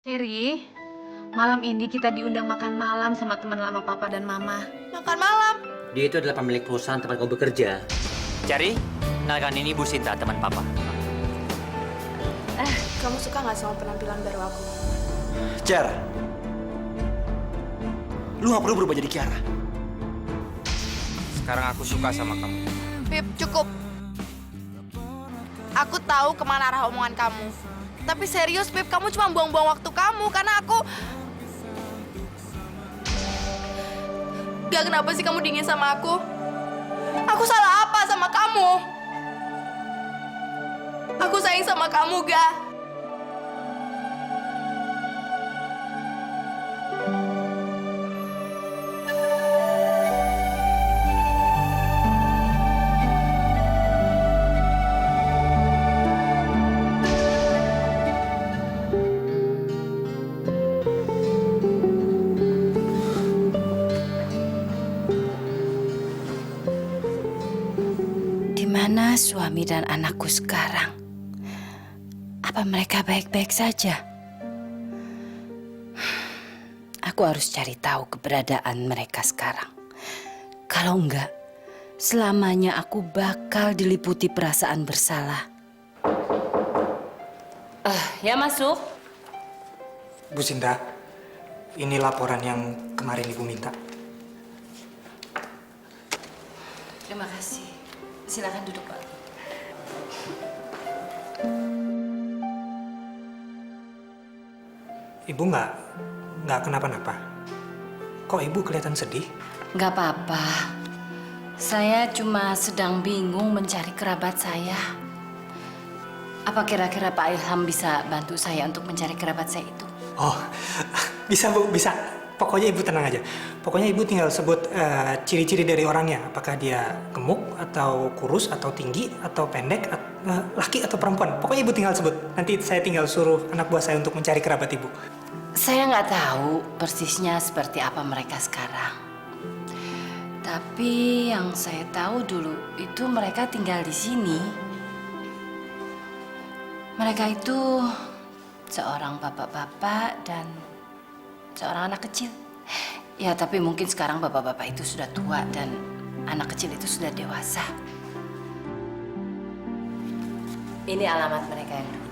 Cherry, malam ini kita diundang makan malam sama teman lama Papa dan Mama. Makan malam? Dia itu adalah pemilik perusahaan tempat kau bekerja. Cari, kenalkan ini Bu Sinta, teman Papa. Kamu suka nggak sama penampilan baru aku? Cer, lu gak perlu berubah jadi Kiara. Sekarang aku suka sama kamu. Pip, cukup. Aku tahu kemana arah omongan kamu. Tapi serius, Pip, kamu cuma buang-buang waktu kamu karena aku... Gak, kenapa sih kamu dingin sama aku? Aku salah apa sama kamu? Aku sayang sama kamu, Ga. Di mana suami dan anakku sekarang? Apa mereka baik-baik saja? Aku harus cari tahu keberadaan mereka sekarang. Kalau enggak, selamanya aku bakal diliputi perasaan bersalah. Ya masuk. Bu Sinta, ini laporan yang kemarin Ibu minta. Terima kasih. Silakan duduk, Pak. Ibu nggak kenapa-napa. Kok Ibu kelihatan sedih? Nggak apa-apa. Saya cuma sedang bingung mencari kerabat saya. Apa kira-kira Pak Ilham bisa bantu saya untuk mencari kerabat saya itu? Oh, bisa Bu, bisa. Pokoknya Ibu tenang aja. Pokoknya Ibu tinggal sebut ciri-ciri dari orangnya. Apakah dia gemuk, atau kurus, atau tinggi, atau pendek, laki atau perempuan. Pokoknya Ibu tinggal sebut. Nanti saya tinggal suruh anak buah saya untuk mencari kerabat Ibu. Saya nggak tahu persisnya seperti apa mereka sekarang. Tapi yang saya tahu dulu itu mereka tinggal di sini. Mereka itu seorang bapak-bapak dan seorang anak kecil. Ya, tapi mungkin sekarang bapak-bapak itu sudah tua dan anak kecil itu sudah dewasa. Ini alamat mereka yang dulu.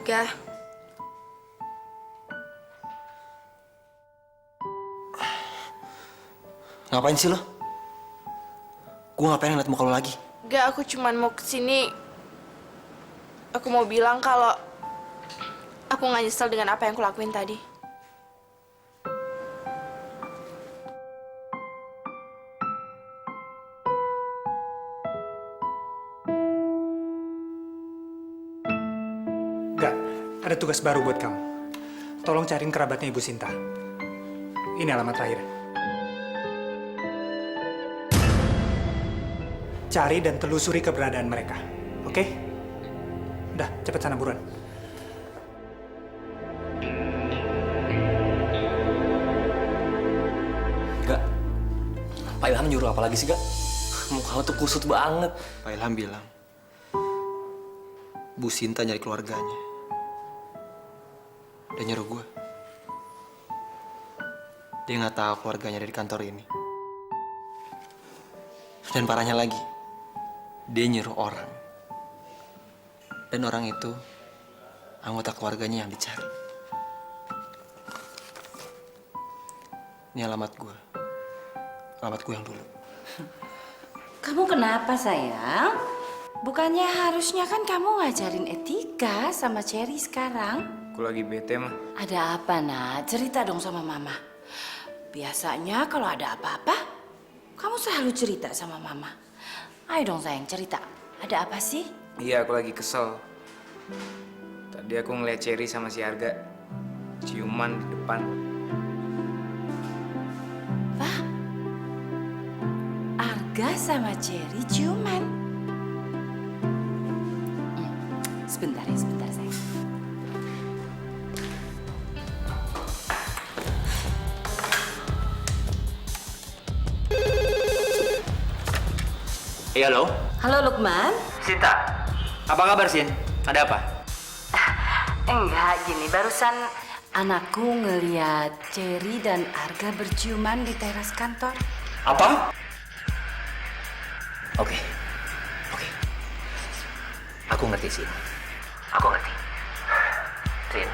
Ga, Ngapain sih lo? Gue gak pengen liat muka lo lagi. Ga, aku cuman mau kesini. Aku mau bilang kalau aku nggak nyesel dengan apa yang aku lakuin tadi. Enggak, ada tugas baru buat kamu. Tolong cariin kerabatnya Ibu Sinta. Ini alamat terakhir. Cari dan telusuri keberadaan mereka. Oke? Udah, cepet sana buruan. Gak, Pak Ilham nyuruh apa lagi sih, Gak? Muka lo tuh kusut banget. Pak Ilham bilang, Bu Sinta nyari keluarganya. Dan nyuruh gue. Dia nggak tahu keluarganya ada di kantor ini. Dan parahnya lagi, dia nyuruh orang. Dan orang itu anggota keluarganya yang dicari. Ini alamat gue. Alamat gue yang dulu. Kamu kenapa, sayang? Bukannya harusnya kan kamu ngajarin etika sama Cherry sekarang? Aku lagi bete, mah. Ada apa, nak? Cerita dong sama Mama. Biasanya kalau ada apa-apa, kamu selalu cerita sama Mama. Ayo dong, sayang, cerita. Ada apa sih? Iya, aku lagi kesel. Tadi aku ngeliat Cherry sama si Arga ciuman di depan. Apa? Arga sama Cherry ciuman? Sebentar ya, sebentar, sayang. Iya, halo? Halo Lukman. Sinta, apa kabar, Sin? Ada apa? Enggak, gini barusan anakku ngeliat Cherry dan Arga berciuman di teras kantor. Apa? Oke. Aku ngerti, Sin. Aku ngerti. Sin,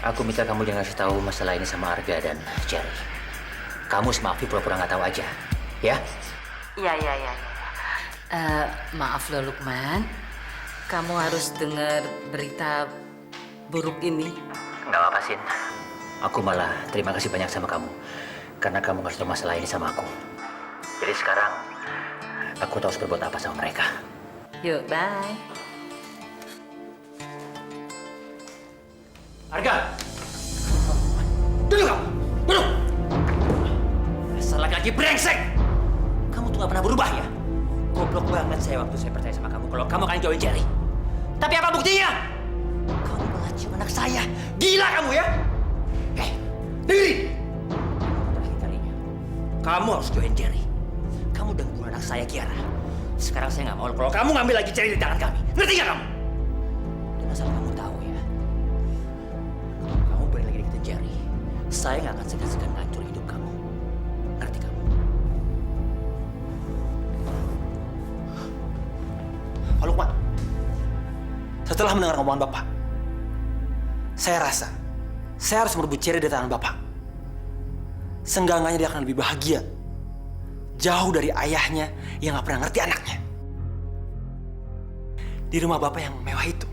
aku minta kamu jangan kasih tahu masalah ini sama Arga dan Cherry. Kamu sama Afif pura-pura nggak tahu aja, ya? Iya. Maaf loh Lukman, kamu harus dengar berita buruk ini. Nggak apa-apa, Sin. Aku malah terima kasih banyak sama kamu. Karena kamu ngasih tahu masalah ini sama aku. Jadi sekarang, aku tahu harus berbuat apa sama mereka. Yuk, bye. Arga! Duduk kamu! Duduk! Dasar laki-laki brengsek! Kamu tuh gak pernah berubah ya? Goblok banget saya waktu saya percaya sama kamu kalau kamu akan jauhin Jerry. Tapi apa buktinya? Kamu malah cium anak saya. Gila kamu ya? Dengerin! Terakhir kalinya, kamu harus jauhin Jerry. Kamu udah bunuh anak saya, Kiara. Sekarang saya nggak mau kalau kamu ngambil lagi Jerry di tangan kami. Ngerti nggak kamu? Dan asal kamu tahu ya, kalau kamu balik lagi deketin Jerry, saya nggak akan segan-segan ngancur hidup kamu. Ngerti kamu? Pak Lukman, setelah mendengar omongan Bapak, saya rasa saya harus merebut Cherry dari tangan Bapak. Seenggaknya dia akan lebih bahagia, jauh dari ayahnya yang gak pernah ngerti anaknya. Di rumah Bapak yang mewah itu,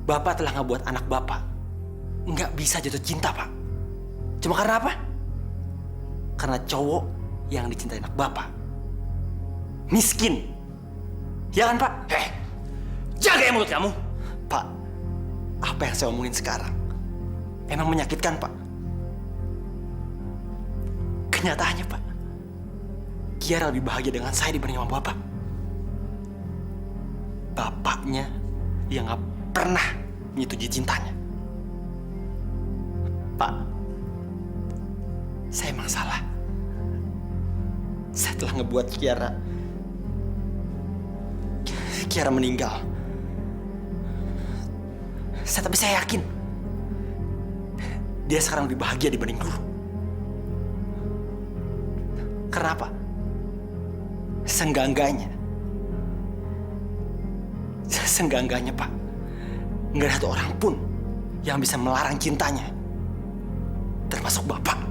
Bapak telah ngebuat anak Bapak nggak bisa jatuh cinta, Pak. Cuma karena apa? Karena cowok yang dicintai anak Bapak miskin. Ya kan, Pak? Jaga mulut kamu! Pak, apa yang saya omongin sekarang emang menyakitkan, Pak. Kenyataannya, Pak, Kiara lebih bahagia dengan saya dibanding sama Bapak. Bapaknya yang gak pernah menyetujui cintanya. Pak, saya emang salah. Saya telah ngebuat Kiara meninggal. Tapi saya yakin dia sekarang lebih bahagia dibanding dulu. Karena apa? Senggangganya, Pak, nggak ada satu orang pun yang bisa melarang cintanya, termasuk Bapak.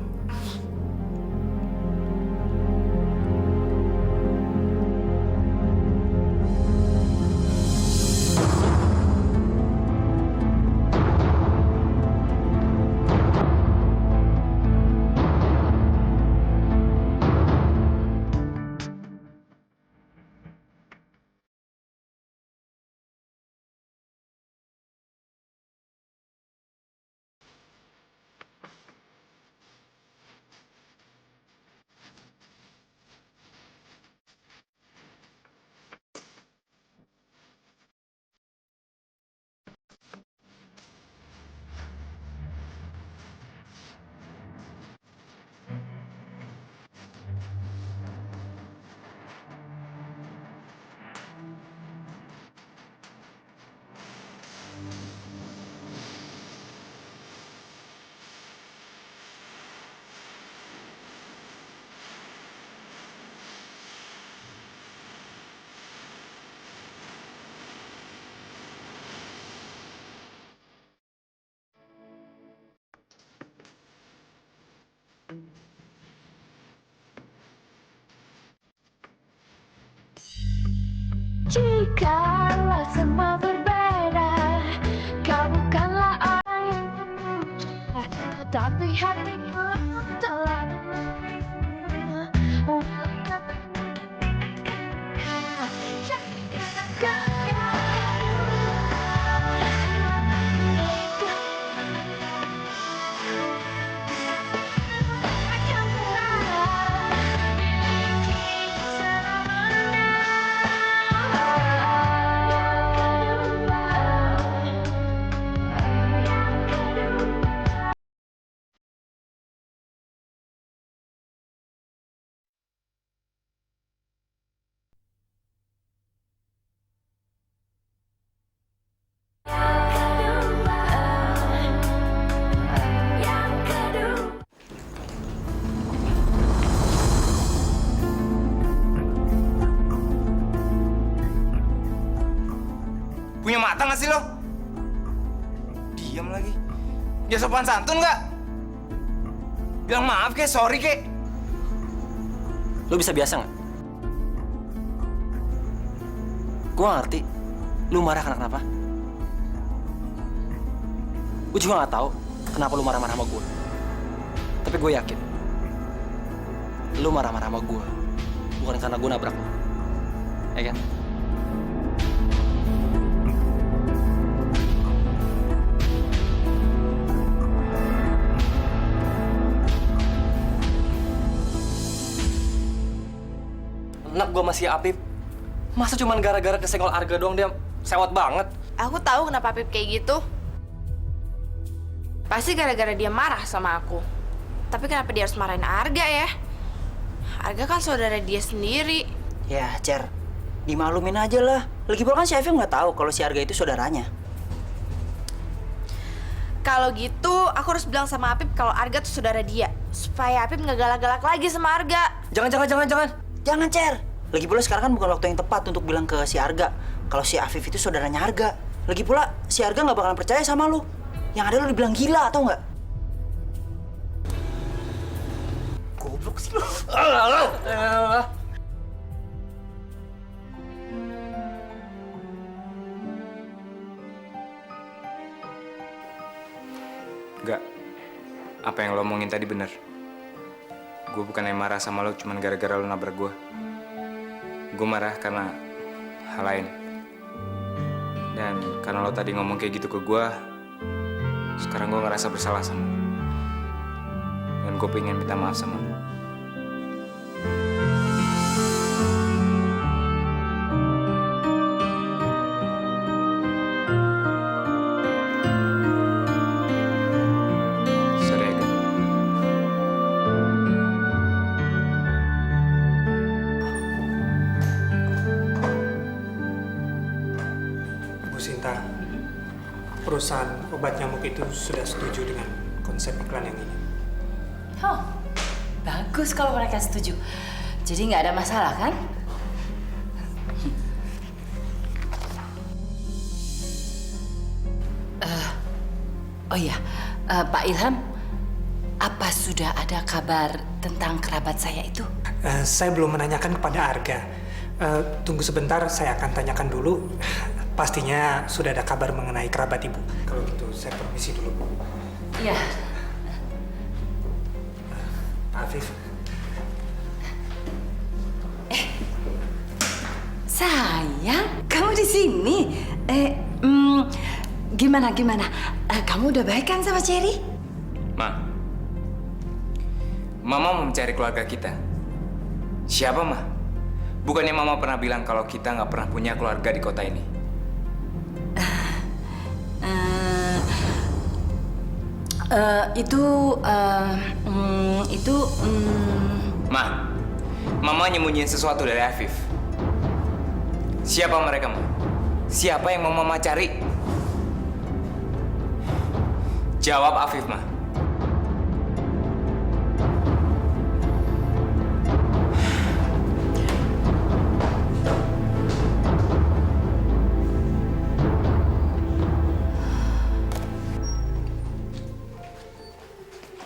Jikalau semua berbeda, kau bukanlah orang yang mudah, tapi hatiku telah Punya mata nggak sih lo? Diam lagi. Dia sopan santun nggak? Bilang maaf kek, sorry kek. Lu bisa biasa nggak? Gue gak ngerti. Lu marah karena kenapa? Gue juga gak tahu kenapa lu marah-marah sama gue. Tapi gue yakin lu marah-marah sama gue bukan karena gue nabrak lu. Ya kan? Anak gue masih Apip. Masa cuman gara-gara kesenggol Arga doang dia sewot banget? Aku tahu kenapa Apip kayak gitu. Pasti gara-gara dia marah sama aku. Tapi kenapa dia harus marahin Arga ya? Arga kan saudara dia sendiri. Ya, Cer, dimaklumin aja lah. Lagi pula kan si Afif nggak tahu kalau si Arga itu saudaranya. Kalau gitu, aku harus bilang sama Apip kalau Arga tuh saudara dia. Supaya Apip nggak galak-galak lagi sama Arga. Jangan. Jangan, Cer. Lagi pula sekarang kan bukan waktu yang tepat untuk bilang ke si Arga kalau si Afif itu saudaranya Arga. Lagi pula si Arga nggak bakalan percaya sama lu. Yang ada lu dibilang gila, atau nggak? Goblok sih lu. Enggak. Apa yang lo omongin tadi bener. Gue bukan yang marah sama lo cuman gara-gara lo nabrak gue. Gue marah karena hal lain. Dan karena lo tadi ngomong kayak gitu ke gue, sekarang gue ngerasa bersalah sama lo. Dan gue pengen minta maaf sama lo. Sorry, Aga. Bu Sinta, perusahaan obat nyamuk itu sudah setuju dengan konsep iklan yang ini. Oh, bagus kalau mereka setuju. Jadi nggak ada masalah kan? Oh iya, Pak Ilham, apa sudah ada kabar tentang kerabat saya itu? Saya belum menanyakan kepada Arga. Tunggu sebentar, saya akan tanyakan dulu. Pastinya sudah ada kabar mengenai kerabat ibu. Kalau gitu, saya permisi dulu, Bu. Iya. Pak Afif. Sayang, kamu di sini. Gimana? Kamu udah baik kan sama Cherry? Ma, Mama mau mencari keluarga kita. Siapa, Ma? Bukannya Mama pernah bilang kalau kita nggak pernah punya keluarga di kota ini? Ma, Mama nyembunyiin sesuatu dari Afif. Siapa mereka, Ma? Siapa yang mau Mama cari? Jawab, Afif, Ma.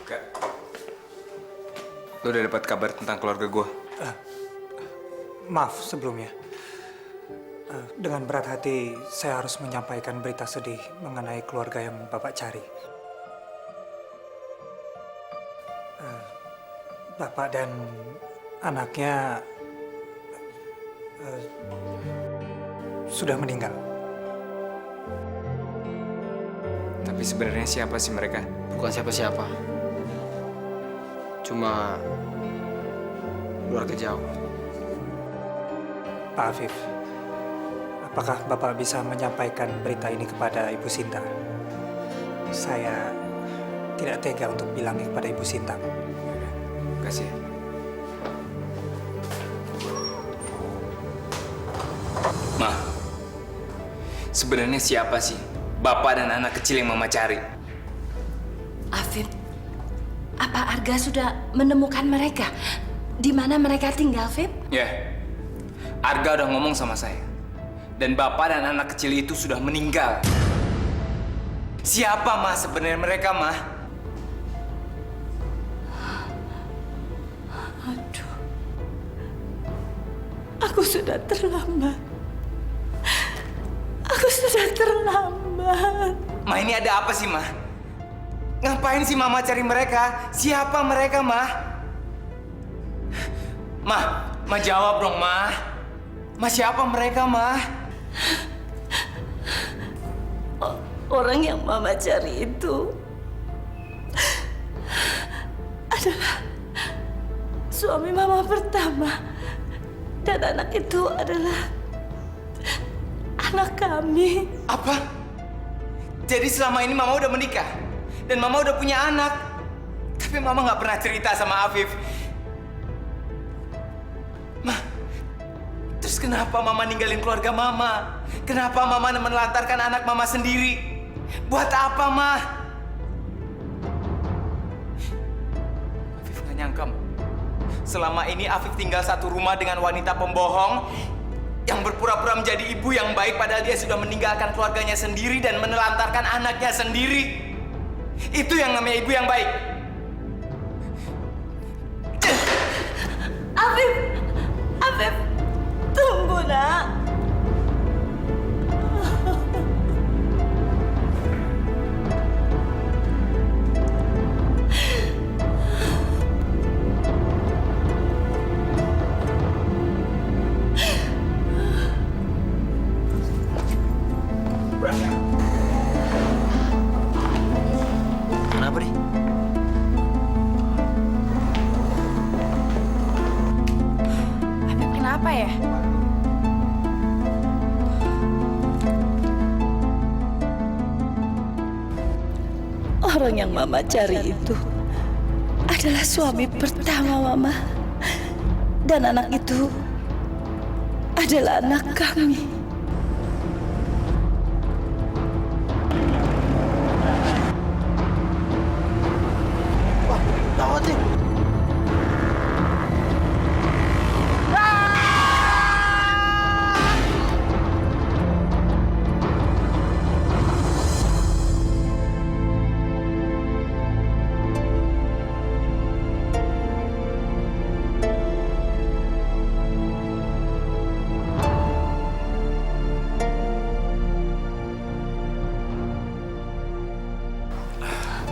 Kak, lo udah dapat kabar tentang keluarga gue? Maaf sebelumnya. Dengan berat hati, saya harus menyampaikan berita sedih mengenai keluarga yang Bapak cari. Bapak dan anaknya sudah meninggal. Tapi sebenarnya siapa sih mereka? Bukan siapa-siapa. Cuma keluarga jauh. Pak Afif, apakah Bapak bisa menyampaikan berita ini kepada Ibu Sinta? Saya tidak tega untuk bilangnya kepada Ibu Sinta. Kasih. Ma, sebenarnya siapa sih bapak dan anak kecil yang Mama cari? Afif, apa Arga sudah menemukan mereka? Di mana mereka tinggal, Afif? Ya, Arga udah ngomong sama saya. Dan bapak dan anak kecil itu sudah meninggal. Siapa mah sebenarnya mereka mah? Aduh, aku sudah terlambat. Aku sudah terlambat. Ma, ini ada apa sih, Ma? Ngapain sih Mama cari mereka? Siapa mereka, Ma? Ma jawab dong, Ma. Ma, siapa mereka, Ma? Orang yang Mama cari itu adalah suami Mama pertama. Dan anak itu adalah anak kami. Apa? Jadi selama ini Mama udah menikah? Dan Mama udah punya anak? Tapi Mama nggak pernah cerita sama Afif. Ma, terus kenapa Mama ninggalin keluarga Mama? Kenapa Mama menelantarkan anak Mama sendiri? Buat apa, Ma? Afif nggak nyangka, Ma. Selama ini Afif tinggal satu rumah dengan wanita pembohong yang berpura-pura menjadi ibu yang baik padahal dia sudah meninggalkan keluarganya sendiri dan menelantarkan anaknya sendiri. Itu yang namanya ibu yang baik. Afif, tunggu nak. Kenapa nih? Afif kenapa ya? Orang yang Mama cari itu adalah suami pertama Mama. Dan anak itu adalah anak kami. Wah, gawat nih.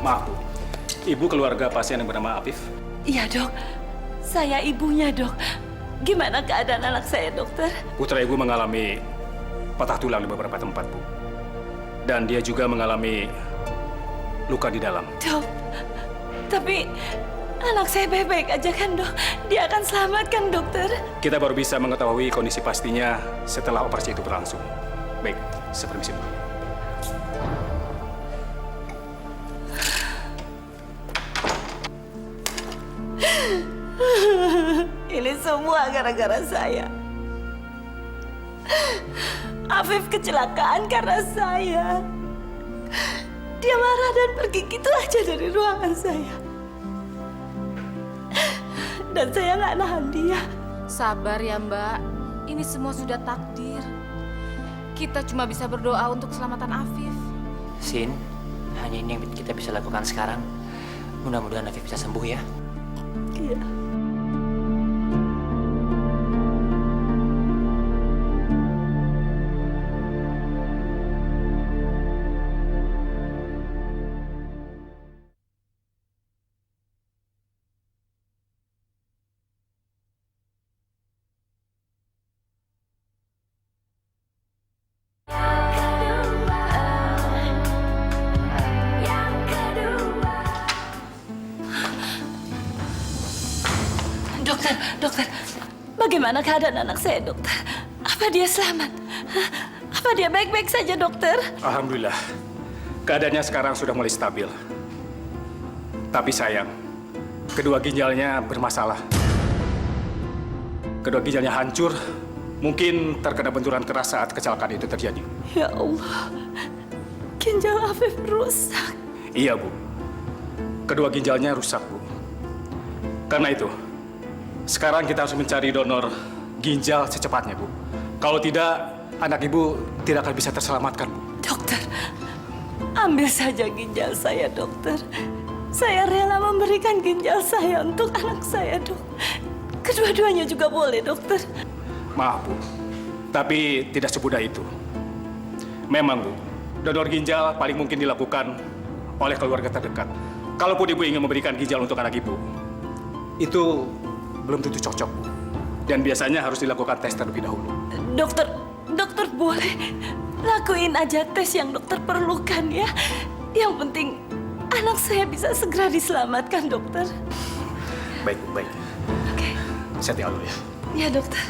Maaf, Bu. Ibu keluarga pasien yang bernama Afif? Iya dok, saya ibunya dok. Gimana keadaan anak saya dokter? Putra Ibu mengalami patah tulang di beberapa tempat, Bu. Dan dia juga mengalami luka di dalam. Dok, tapi anak saya baik-baik aja kan dok? Dia akan selamat kan dokter? Kita baru bisa mengetahui kondisi pastinya setelah operasi itu berlangsung. Baik, saya permisi, Bu. Ini semua gara-gara saya. Afif kecelakaan karena saya. Dia marah dan pergi gitu aja dari ruangan saya. Dan saya nggak nahan dia. Sabar ya, Mbak. Ini semua sudah takdir. Kita cuma bisa berdoa untuk keselamatan Afif. Sin, hanya ini yang kita bisa lakukan sekarang. Mudah-mudahan Afif bisa sembuh ya. Iya. Dokter, bagaimana keadaan anak saya, dokter? Apa dia selamat? Apa dia baik-baik saja, dokter? Alhamdulillah, keadaannya sekarang sudah mulai stabil. Tapi sayang, kedua ginjalnya bermasalah. Kedua ginjalnya hancur, mungkin terkena benturan keras saat kecelakaan itu terjadi. Ya Allah, ginjal Afif rusak. Iya, Bu. Kedua ginjalnya rusak, Bu. Karena itu, sekarang kita harus mencari donor ginjal secepatnya, Bu. Kalau tidak, anak ibu tidak akan bisa terselamatkan, Bu. Dokter, ambil saja ginjal saya, dokter. Saya rela memberikan ginjal saya untuk anak saya, dok. Kedua-duanya juga boleh, dokter. Maaf, Bu. Tapi tidak semudah itu. Memang, Bu, donor ginjal paling mungkin dilakukan oleh keluarga terdekat. Kalaupun ibu ingin memberikan ginjal untuk anak ibu, itu belum tentu cocok, Bu. Dan biasanya harus dilakukan tes terlebih dahulu. Dokter boleh lakuin aja tes yang dokter perlukan ya. Yang penting anak saya bisa segera diselamatkan, dokter. Baik, Bu, baik. Oke. Saya tinggal dulu ya. Ya, dokter.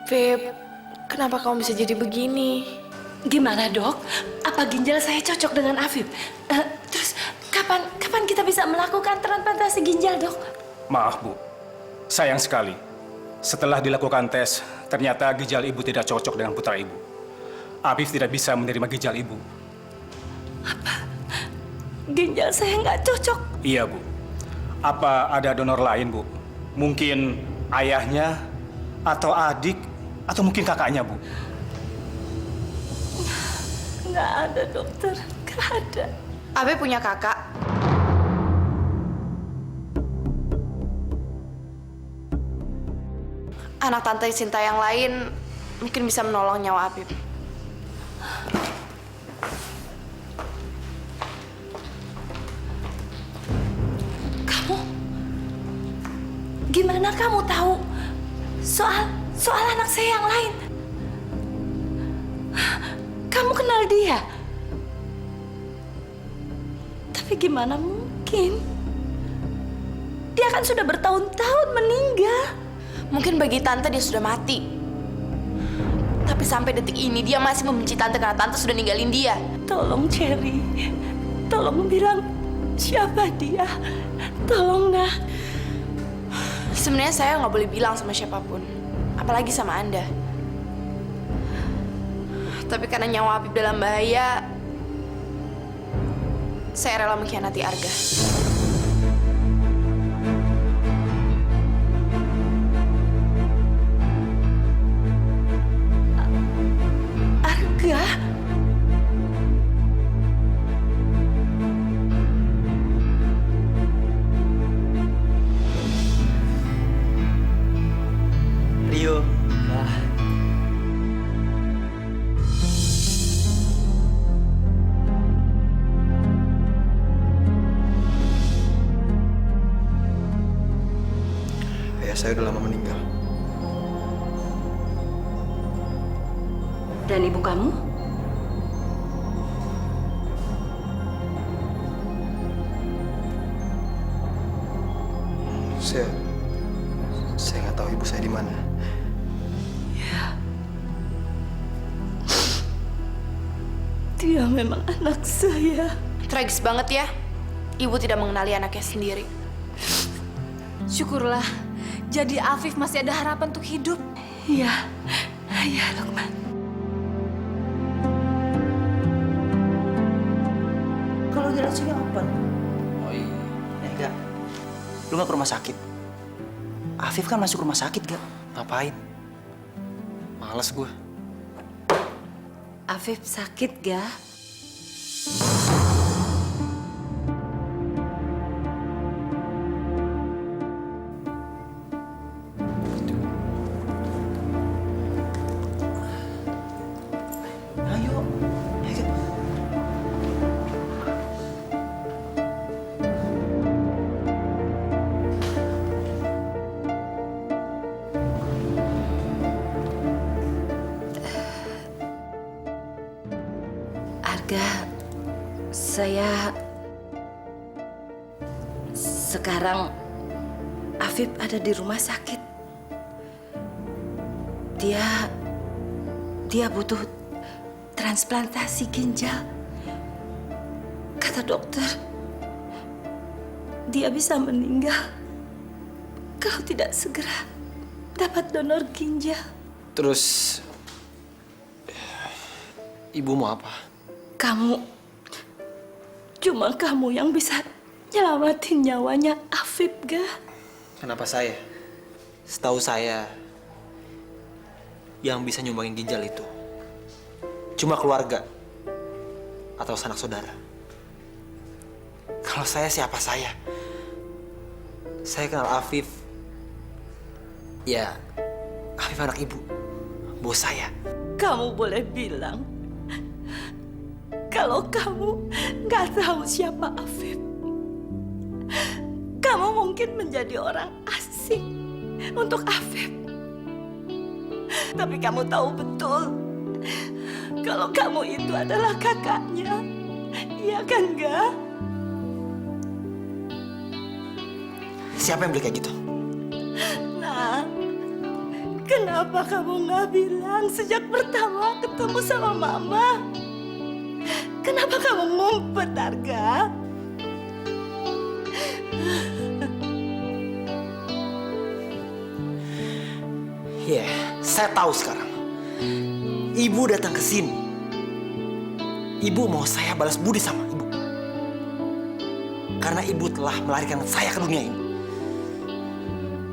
Beb, kenapa kamu bisa jadi begini? Gimana, dok? Apa ginjal saya cocok dengan Afif? Terus kapan kita bisa melakukan transplantasi ginjal, dok? Maaf, Bu. Sayang sekali. Setelah dilakukan tes, ternyata ginjal ibu tidak cocok dengan putra ibu. Afif tidak bisa menerima ginjal ibu. Ginjal saya nggak cocok. Iya, Bu. Apa ada donor lain, Bu? Mungkin ayahnya, atau adik, atau mungkin kakaknya, Bu? Nggak ada, dokter. Nggak ada. Abe punya kakak. Anak tante Sinta yang lain mungkin bisa menolong nyawa Abib. Gimana kamu tahu soal anak saya yang lain? Kamu kenal dia? Tapi gimana mungkin? Dia kan sudah bertahun-tahun meninggal. Mungkin bagi tante dia sudah mati. Tapi sampai detik ini dia masih membenci tante karena tante sudah ninggalin dia. Tolong Cherry, tolong bilang siapa dia. Tolong, Nak. Sebenarnya saya nggak boleh bilang sama siapapun, apalagi sama Anda. Tapi karena nyawa Habib dalam bahaya, saya rela mengkhianati Arga. Arga? Rio. Ayah saya udah lama meninggal. Dan ibu kamu? Saya nggak tahu ibu saya di mana. Dia memang anak saya. Tragis banget ya, ibu tidak mengenali anaknya sendiri. Syukurlah, jadi Afif masih ada harapan untuk hidup. Iya, iya Lukman. Kalau dia sini apa? Oh iya. Gak. Lu nggak ke rumah sakit? Afif kan masuk rumah sakit, gak? Ngapain? Males gue. Afif sakit gak? Ayo. Ayo. Arga, sekarang Afif ada di rumah sakit. Dia butuh transplantasi ginjal. Kata dokter, dia bisa meninggal kalau tidak segera dapat donor ginjal. Terus Ibu mau apa? Cuma kamu yang bisa nyelamatin nyawanya Afif, Ga. Kenapa saya? Setahu saya, yang bisa nyumbangin ginjal itu cuma keluarga atau sanak saudara. Kalau saya, siapa saya? Saya kenal Afif. Ya, Afif anak ibu, bos saya. Kamu boleh bilang kalau kamu nggak tahu siapa Afif. Kamu mungkin menjadi orang asing untuk Afif. Tapi kamu tahu betul kalau kamu itu adalah kakaknya. Iya kan, Ga? Siapa yang beli kayak gitu? Nah, kenapa kamu nggak bilang sejak pertama ketemu sama Mama? Kenapa kamu ngumpet, Arga? Ya, saya tahu sekarang. Ibu datang ke sini. Ibu mau saya balas budi sama ibu. Karena ibu telah melarikan saya ke dunia ini.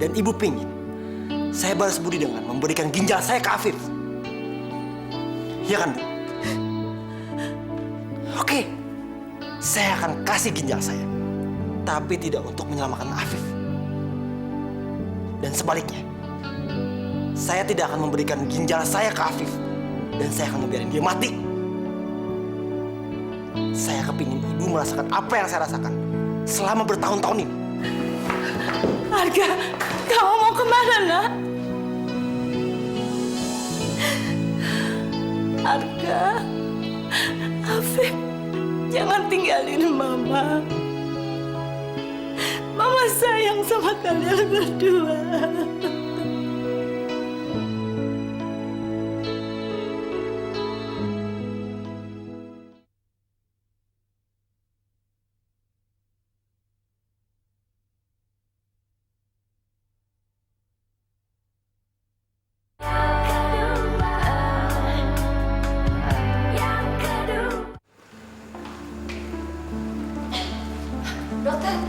Dan ibu pingin saya balas budi dengan memberikan ginjal saya ke Afif. Iya kan, Bu? Oke, saya akan kasih ginjal saya. Tapi tidak untuk menyelamatkan Afif. Dan sebaliknya, saya tidak akan memberikan ginjal saya ke Afif. Dan saya akan membiarkan dia mati. Saya kepingin ibu merasakan apa yang saya rasakan selama bertahun-tahun ini. Arga, kamu mau kemana, Nak? Arga, Afif, jangan tinggalin Mama. Mama sayang sama kalian berdua.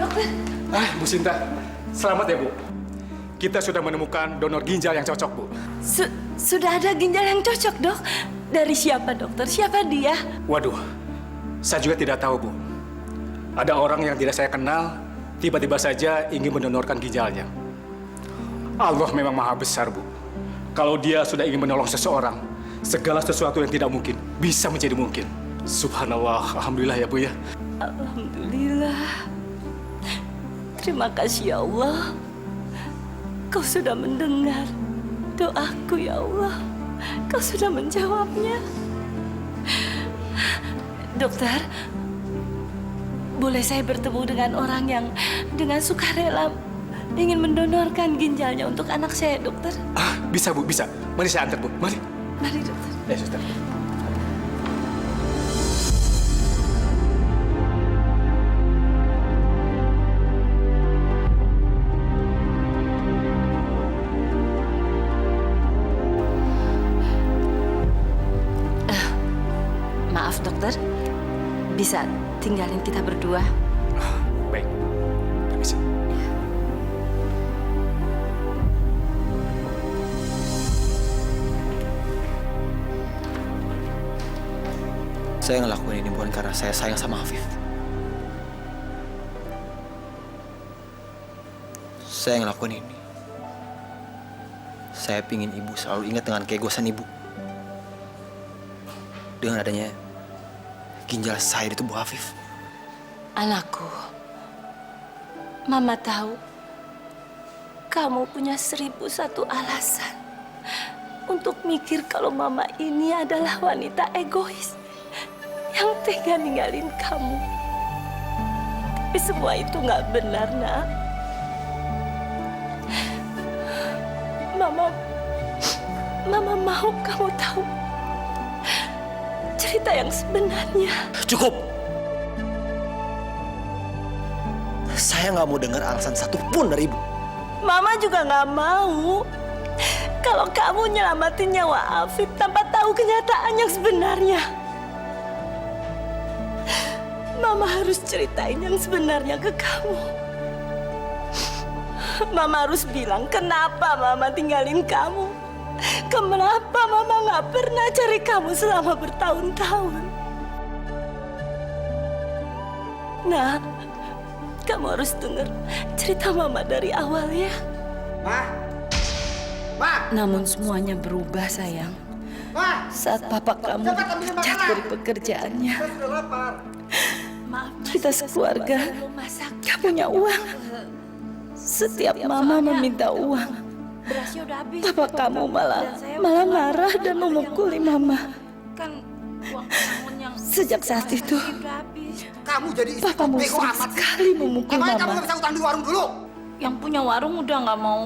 Dokter. Bu Sinta, selamat ya, Bu. Kita sudah menemukan donor ginjal yang cocok, Bu. Sudah ada ginjal yang cocok, Dok? Dari siapa, dokter? Siapa dia? Waduh, saya juga tidak tahu, Bu. Ada orang yang tidak saya kenal, tiba-tiba saja ingin mendonorkan ginjalnya. Allah memang maha besar, Bu. Kalau dia sudah ingin menolong seseorang, segala sesuatu yang tidak mungkin bisa menjadi mungkin. Subhanallah, alhamdulillah ya, Bu ya. Alhamdulillah. Terima kasih ya Allah. Kau sudah mendengar doaku ya Allah. Kau sudah menjawabnya. Dokter, boleh saya bertemu dengan orang yang dengan sukarela ingin mendonorkan ginjalnya untuk anak saya, dokter? Bisa, Bu, bisa. Mari saya antar, Bu. Mari. Mari, dokter. Ya, suster. Maaf, dokter. Bisa tinggalin kita berdua? Baik. Permisi. Saya ngelakuin ini bukan karena saya sayang sama Afif. Saya ngelakuin ini. Saya pingin ibu selalu ingat dengan keegoisan ibu. Dengan adanya ginjal saya di tubuh Afif. Anakku, Mama tahu kamu punya 1001 alasan untuk mikir kalau Mama ini adalah wanita egois yang tega ninggalin kamu. Tapi semua itu nggak benar, Nak. Mama mau kamu tahu cerita yang sebenarnya. Cukup! Saya nggak mau dengar alasan satupun dari ibu. Mama juga nggak mau kalau kamu nyelamatin nyawa Afif tanpa tahu kenyataan yang sebenarnya. Mama harus ceritain yang sebenarnya ke kamu. Mama harus bilang kenapa Mama tinggalin kamu. Kenapa Mama nggak pernah cari kamu selama bertahun-tahun. Nah, kamu harus dengar cerita Mama dari awal ya. Namun semuanya berubah sayang. Saat papa kamu dipecat dari pekerjaannya. Kita sekeluarga gak punya uang. Setiap Mama meminta uang, papa kamu malah marah dan memukuli Mama. Sejak saat itu, Kamu jadi istri papamu bego sering amat. sekali memukul Emangnya kamu Mama. nggak bisa utang di warung dulu? Yang punya warung udah nggak mau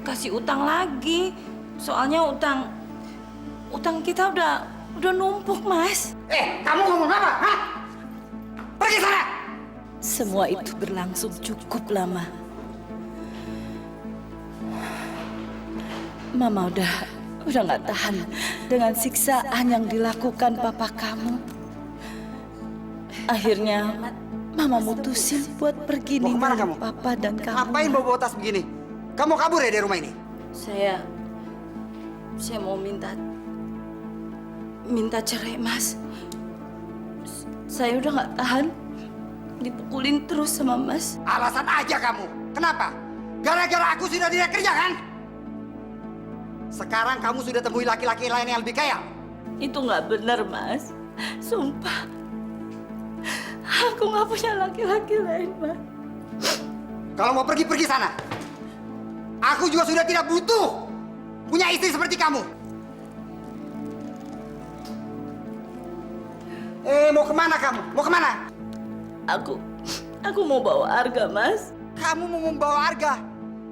kasih utang lagi. Soalnya utang kita udah numpuk, Mas. Kamu ngomong apa? Hah? Pergi sana! Semua itu berlangsung cukup lama. Mama udah nggak tahan dengan siksaan yang dilakukan papa kamu. Akhirnya Mama mutusin buat pergi Mau kemana ninggalin kamu? papa dan kamu. Ngapain bawa tas begini? Kamu kabur ya dari rumah ini? Saya mau minta cerai, Mas. Saya udah nggak tahan dipukulin terus sama Mas. Alasan aja kamu. Kenapa? Gara-gara aku sudah tidak kerja kan? Sekarang kamu sudah temui laki-laki lain yang lebih kaya. Itu nggak benar, Mas. Sumpah. Aku nggak punya laki-laki lain, Mas. Kalau mau pergi sana. Aku juga sudah tidak butuh punya istri seperti kamu. Mau kemana kamu? Mau kemana? Aku mau bawa Arga, Mas. Kamu mau membawa Arga?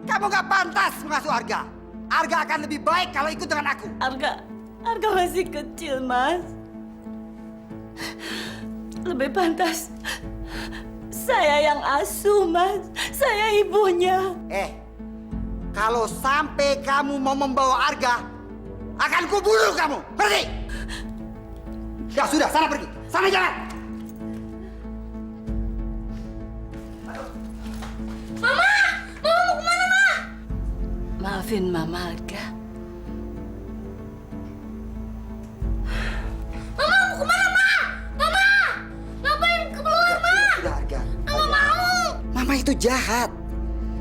Kamu gak pantas mengasuh Arga. Arga akan lebih baik kalau ikut dengan aku. Arga masih kecil, Mas. Lebih pantas saya yang asuh, Mas. Saya ibunya. Kalau sampai kamu mau membawa Arga, akan kubunuh kamu. Pergi! Ya sudah, sana pergi. Sana jalan. Mama! Mama mau kemana, Ma? Maafin Mama, Arga. Mama mau kemana, Ma? Mama! Ngapain keluar, Ma? Sudah, Arga. Mama mau! Mama itu jahat.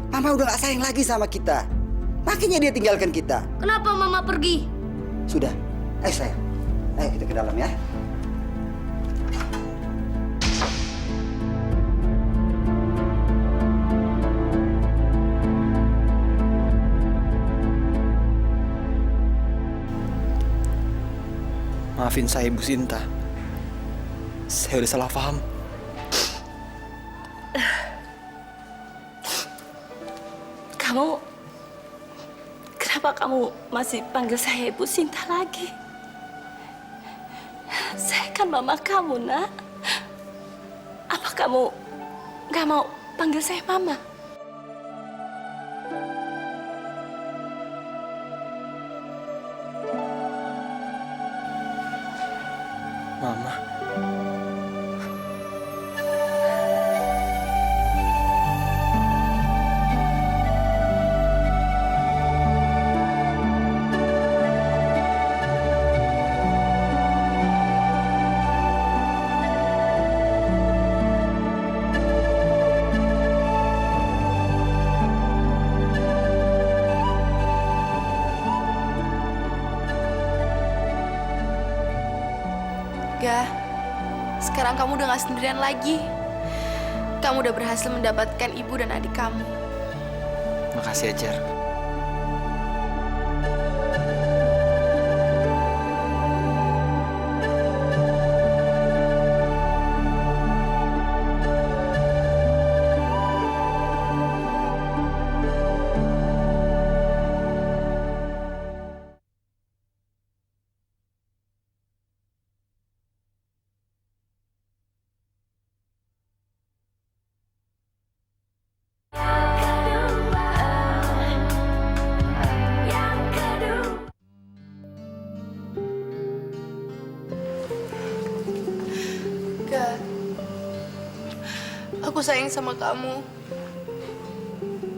Mama udah gak sayang lagi sama kita. Makanya dia tinggalkan kita. Kenapa Mama pergi? Sudah. Ayo sayang. Ayo kita ke dalam ya. Maafin saya, Ibu Sinta. Saya udah salah paham. Kenapa kamu masih panggil saya Ibu Sinta lagi? Saya kan mama kamu, Nak. Apa kamu nggak mau panggil saya Mama? Mama. Gah, sekarang kamu udah gak sendirian lagi. Kamu udah berhasil mendapatkan ibu dan adik kamu. Makasih ya, Cer. Aku sayang sama kamu.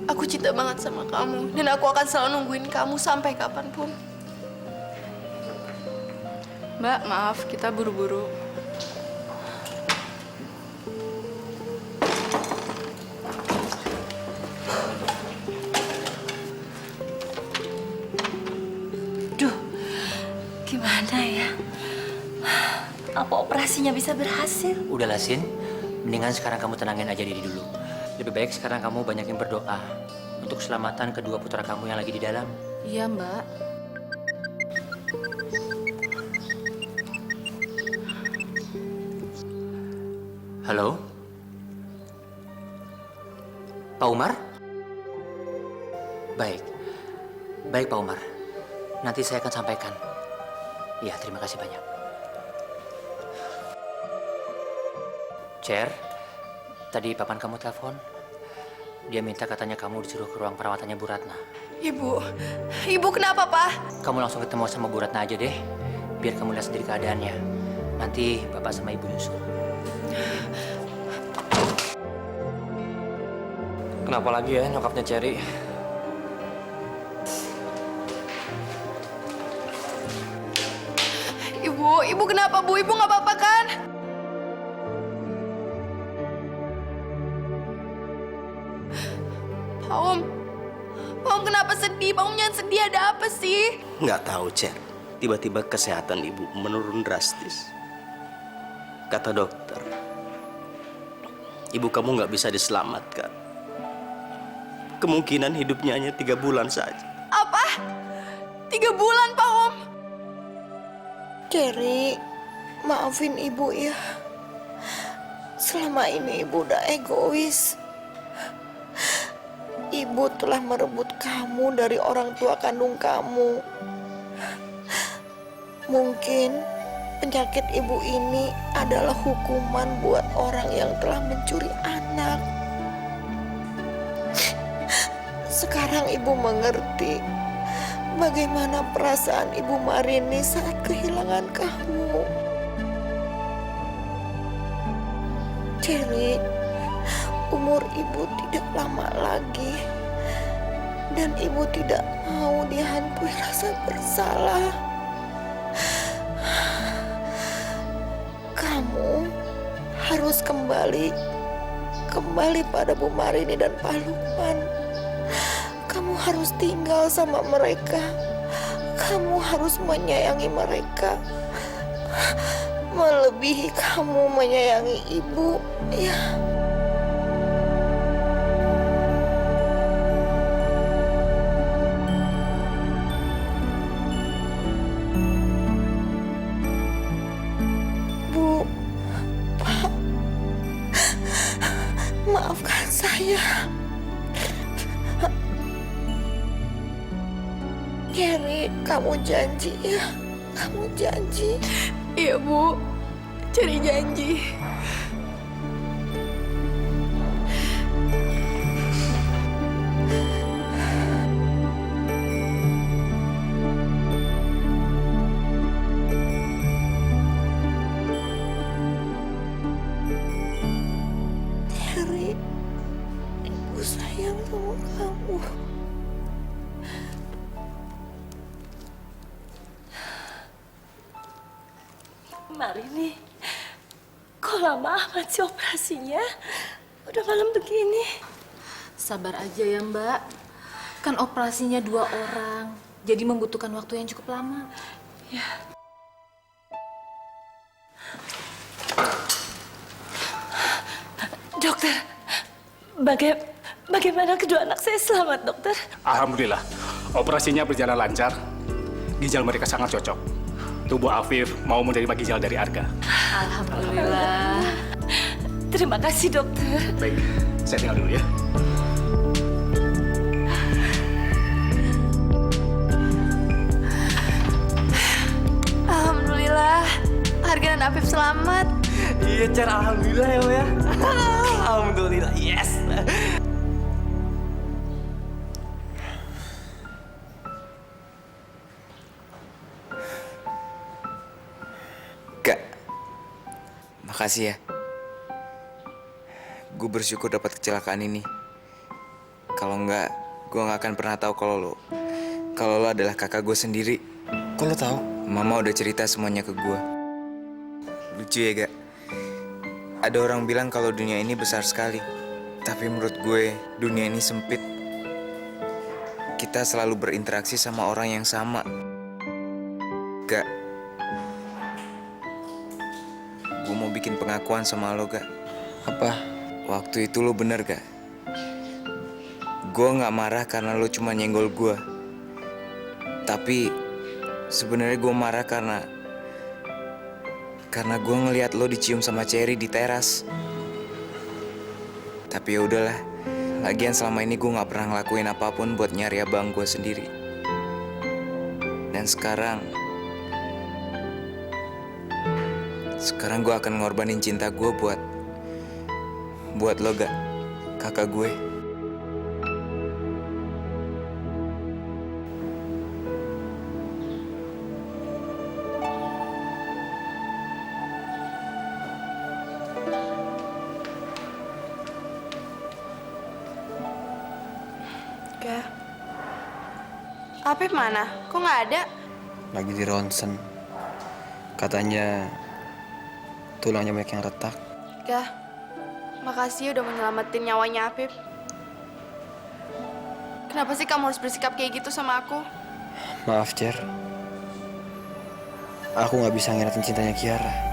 Aku cinta banget sama kamu. Dan aku akan selalu nungguin kamu sampai kapanpun. Mbak, maaf, kita buru-buru. Duh, gimana ya? Apa operasinya bisa berhasil? Udahlah, Sin. Mendingan sekarang kamu tenangin aja diri dulu. Lebih baik sekarang kamu banyakin berdoa untuk keselamatan kedua putra kamu yang lagi di dalam. Iya, Mbak. Halo? Pak Umar? Baik. Baik, Pak Umar. Nanti saya akan sampaikan. Iya, terima kasih banyak. Cher, tadi papan kamu telepon. Dia minta katanya kamu disuruh ke ruang perawatannya Bu Ratna. Ibu kenapa, Pak? Kamu langsung ketemu sama Bu Ratna aja deh. Biar kamu lihat sendiri keadaannya. Nanti Bapak sama Ibu nyusul. Kenapa lagi ya nyokapnya Cherry? Ibu kenapa, Bu? Ibu nggak apa-apa kan? Pak Om kenapa sedih? Pak Om jangan sedih, ada apa sih? Nggak tahu, Cer. Tiba-tiba kesehatan ibu menurun drastis. Kata dokter, ibu kamu nggak bisa diselamatkan. Kemungkinan hidupnya hanya 3 bulan saja. Apa? 3 bulan, Pak Om? Cherry, maafin ibu ya. Selama ini ibu udah egois. Ibu telah merebut kamu dari orang tua kandung kamu. Mungkin penyakit ibu ini adalah hukuman buat orang yang telah mencuri anak. Sekarang ibu mengerti bagaimana perasaan ibu Marini saat kehilangan kamu. Cherry, umur ibu tidak lama lagi. Dan ibu tidak mau dihantui rasa bersalah. Kamu harus kembali pada Bu Marini dan Pak Lukman. Kamu harus tinggal sama mereka. Kamu harus menyayangi mereka. Melebihi kamu menyayangi ibu, ya. Bu, Pak, maafkan saya. Cherry, kamu janji ya? Kamu janji? Iya, Bu. Cherry janji. Cherry, ibu sayang sama kamu. Marini, kok lama amat sih operasinya? Udah malam begini. Sabar aja ya, Mbak. Kan operasinya 2 orang. Jadi membutuhkan waktu yang cukup lama. Ya. Dokter, bagaimana kedua anak saya selamat, dokter? Alhamdulillah, operasinya berjalan lancar. Ginjal mereka sangat cocok. Tubuh Afif mau menerima ginjal dari Arga. Alhamdulillah. Terima kasih, dokter. Baik, saya tinggal dulu ya. Alhamdulillah, Arga dan Afif selamat. Iya, Cer. Alhamdulillah ya, Om ya. Alhamdulillah, yes. Kak, makasih ya. gue bersyukur dapat kecelakaan ini. Kalau enggak, gue nggak akan pernah tahu kalau lo adalah kakak gue sendiri. Kok lo tahu? Mama udah cerita semuanya ke gue. Lucu ya, Gak? Ada orang bilang kalau dunia ini besar sekali. Tapi menurut gue, dunia ini sempit. Kita selalu berinteraksi sama orang yang sama. Gak, gue mau bikin pengakuan sama lo, Gak. Apa? Waktu itu lo bener, Gak? Gue gak marah karena lo cuma nyenggol gue. Tapi sebenarnya gue marah karena gue ngelihat lo dicium sama Cherry di teras. Tapi ya udahlah. Lagian selama ini gue gak pernah ngelakuin apapun buat nyari abang gue sendiri. Dan sekarang gue akan ngorbanin cinta gue buat lo, Gak, kakak gue. Gak. Apip mana? Kok nggak ada? Lagi di ronsen. Katanya tulangnya banyak yang retak. Gak. Makasih udah menyelamatin nyawanya Apip. Kenapa sih kamu harus bersikap kayak gitu sama aku? Maaf, Cher. Aku nggak bisa ngiratin cintanya Kiara.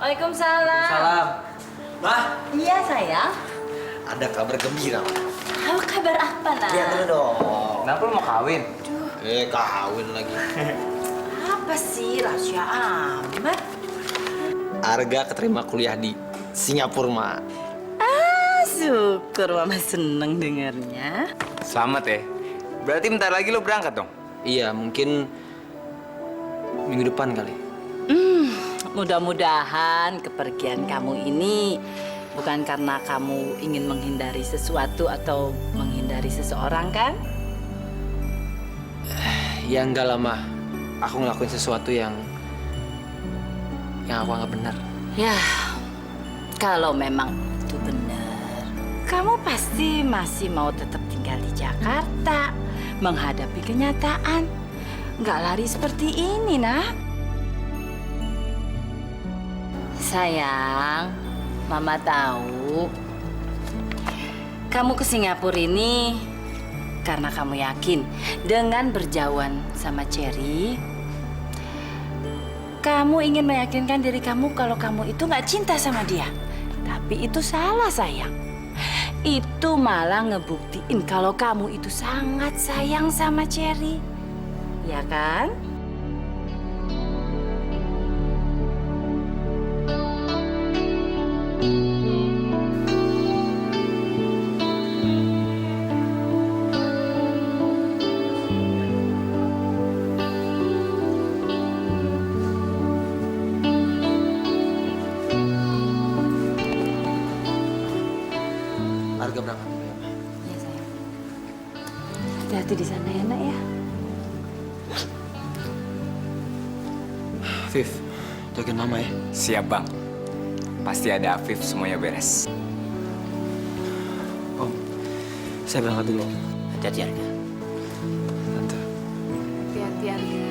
Waalaikumsalam. Salam. Mah, Iya sayang. ada kabar gembira. Apa kabar apa nak? Lihat dulu dong. Kenapa lo mau kawin? Kawin lagi. Apa sih rahasia amat? Arga keterima kuliah di Singapura, Ma. Syukur mama seneng dengarnya. Selamat ya. Berarti bentar lagi lo berangkat dong? Iya, mungkin minggu depan kali. Mudah-mudahan kepergian kamu ini bukan karena kamu ingin menghindari sesuatu atau menghindari seseorang kan? Ya enggak lah, Ma. Aku ngelakuin sesuatu yang aku anggap benar. Ya, kalau memang itu benar, kamu pasti masih mau tetap tinggal di Jakarta, menghadapi kenyataan. Nggak lari seperti ini, nak. Sayang, Mama tahu kamu ke Singapura ini karena kamu yakin dengan berjauhan sama Cherry, kamu ingin meyakinkan diri kamu kalau kamu itu nggak cinta sama dia. Tapi itu salah, sayang. Itu malah ngebuktiin kalau kamu itu sangat sayang sama Cherry. Ya kan? Arga berangkat dulu ya, Ma. Iya, sayang. Hati-hati di sana ya, nak ya. Viv, jagain Mama ya. Siap, Bang. Pasti ada Afif, semuanya beres. Om, saya berangkat dulu. Hati-hati, Arga. Tante. Hati-hati, Arga.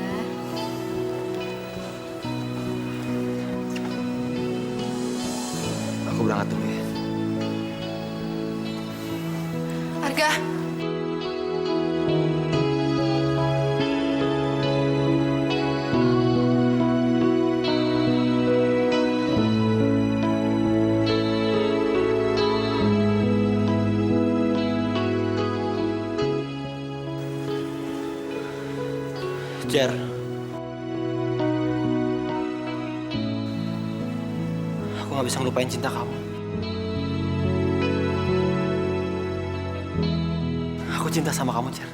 Aku berangkat dulu ya. Arga. Cer. Aku nggak bisa ngelupain cinta kamu. Aku cinta sama kamu, Cer.